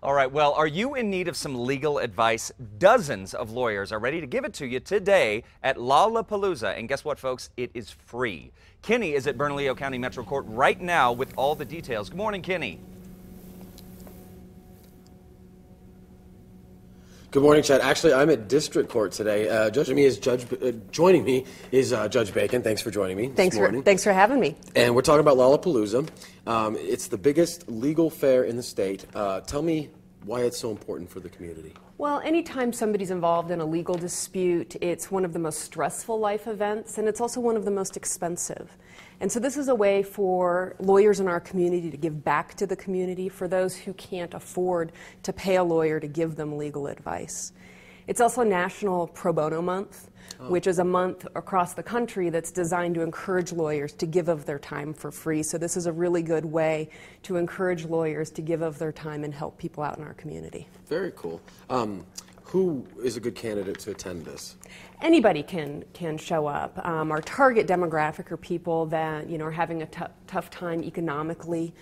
All right, well, are you in need of some legal advice? Dozens of lawyers are ready to give it to you today at Law-la-Palooza. And guess what, folks? It is free. Kenny is at Bernalillo County Metro Court right now with all the details. Good morning, Kenny. Good morning, Chad. Actually, I'm at district court today. Joining me is Judge Bacon. Thanks for joining me this morning. Thanks for having me. And we're talking about Law-la-Palooza. It's the biggest legal fair in the state. Tell me why it's so important for the community. Well, anytime somebody's involved in a legal dispute, it's one of the most stressful life events, and it's also one of the most expensive. And so this is a way for lawyers in our community to give back to the community for those who can't afford to pay a lawyer to give them legal advice. It's also National Pro Bono Month, which is a month across the country that's designed to encourage lawyers to give of their time for free. So this is a really good way to encourage lawyers to give of their time and help people out in our community. Very cool. Who is a good candidate to attend this? Anybody can show up. Our target demographic are people that are having a tough time economically.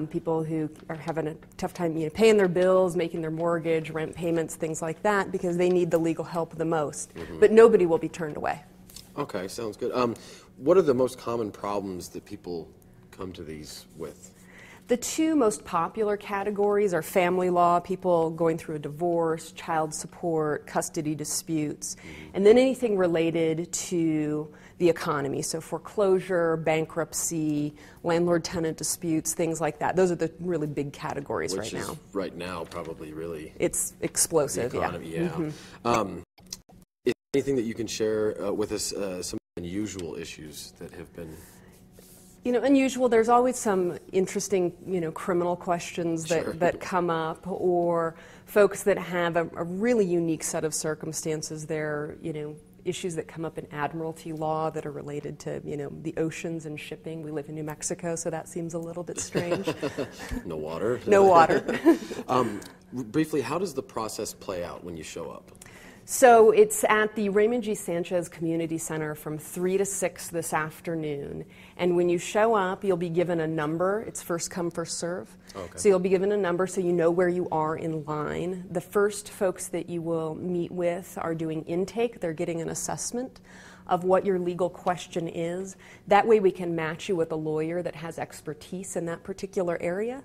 People who are having a tough time paying their bills, making their mortgage, rent payments, things like that, because they need the legal help the most. But nobody will be turned away. Okay, sounds good. What are the most common problems that people come to these with? The two most popular categories are family law, people going through a divorce, child support, custody disputes, and then anything related to the economy, so foreclosure, bankruptcy, landlord-tenant disputes, things like that. Those are the really big categories right now. Which is right now probably really... It's explosive, the economy, yeah. Is there anything that you can share with us, some unusual issues that have been... Unusual, there's always some interesting, criminal questions that come up, or folks that have a really unique set of circumstances. There are, issues that come up in admiralty law that are related to, the oceans and shipping. We live in New Mexico, so that seems a little bit strange. No water? No water. Briefly, how does the process play out when you show up? So it's at the Raymond G. Sanchez Community Center from 3 to 6 this afternoon. And when you show up, you'll be given a number. It's first come, first serve. Okay. So you'll be given a number so you know where you are in line. The first folks that you will meet with are doing intake. They're getting an assessment of what your legal question is. That way we can match you with a lawyer that has expertise in that particular area.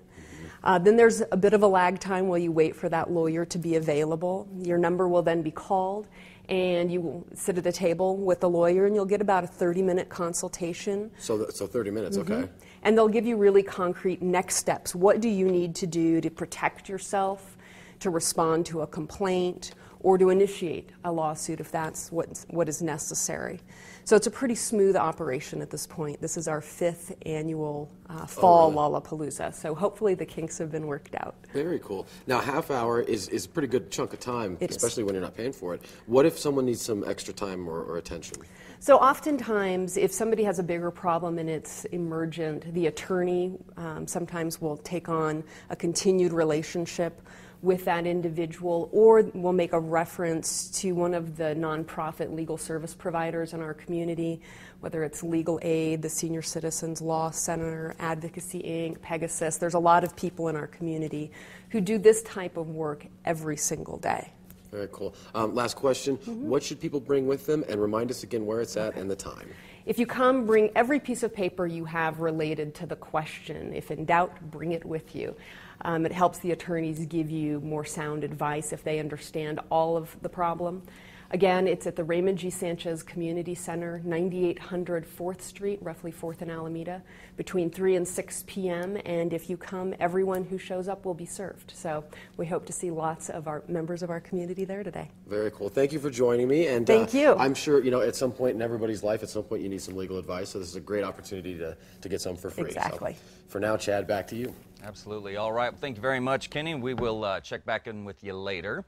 Then there's a bit of a lag time while you wait for that lawyer to be available. Your number will then be called, and you will sit at the table with the lawyer, and you'll get about a 30-minute consultation. So 30 minutes, okay. And they'll give you really concrete next steps. What do you need to do to protect yourself, to respond to a complaint, or to initiate a lawsuit if that's what is necessary. So it's a pretty smooth operation at this point. This is our 5th annual fall Law-la-Palooza, so hopefully the kinks have been worked out. Very cool. Now, half hour is a pretty good chunk of time, especially when you're not paying for it. What if someone needs some extra time or attention? So oftentimes, if somebody has a bigger problem and it's emergent, the attorney sometimes will take on a continued relationship with that individual, or will make a reference to one of the nonprofit legal service providers in our community, whether it's Legal Aid, the Senior Citizens Law Center, Advocacy Inc., Pegasus. There's a lot of people in our community who do this type of work every single day. Very cool. Last question. What should people bring with them? And remind us again where it's at and the time. If you come, bring every piece of paper you have related to the question. If in doubt, bring it with you. It helps the attorneys give you more sound advice if they understand all of the problem. Again, it's at the Raymond G. Sanchez Community Center, 9800 4th Street, roughly 4th and Alameda, between 3 and 6 p.m. And if you come, everyone who shows up will be served. So we hope to see lots of our members of our community there today. Very cool. Thank you for joining me. And thank you. I'm sure, at some point in everybody's life, at some point you need some legal advice. So this is a great opportunity to get some for free. Exactly. So for now, Chad, back to you. Absolutely. All right. Well, thank you very much, Kenny. We will check back in with you later.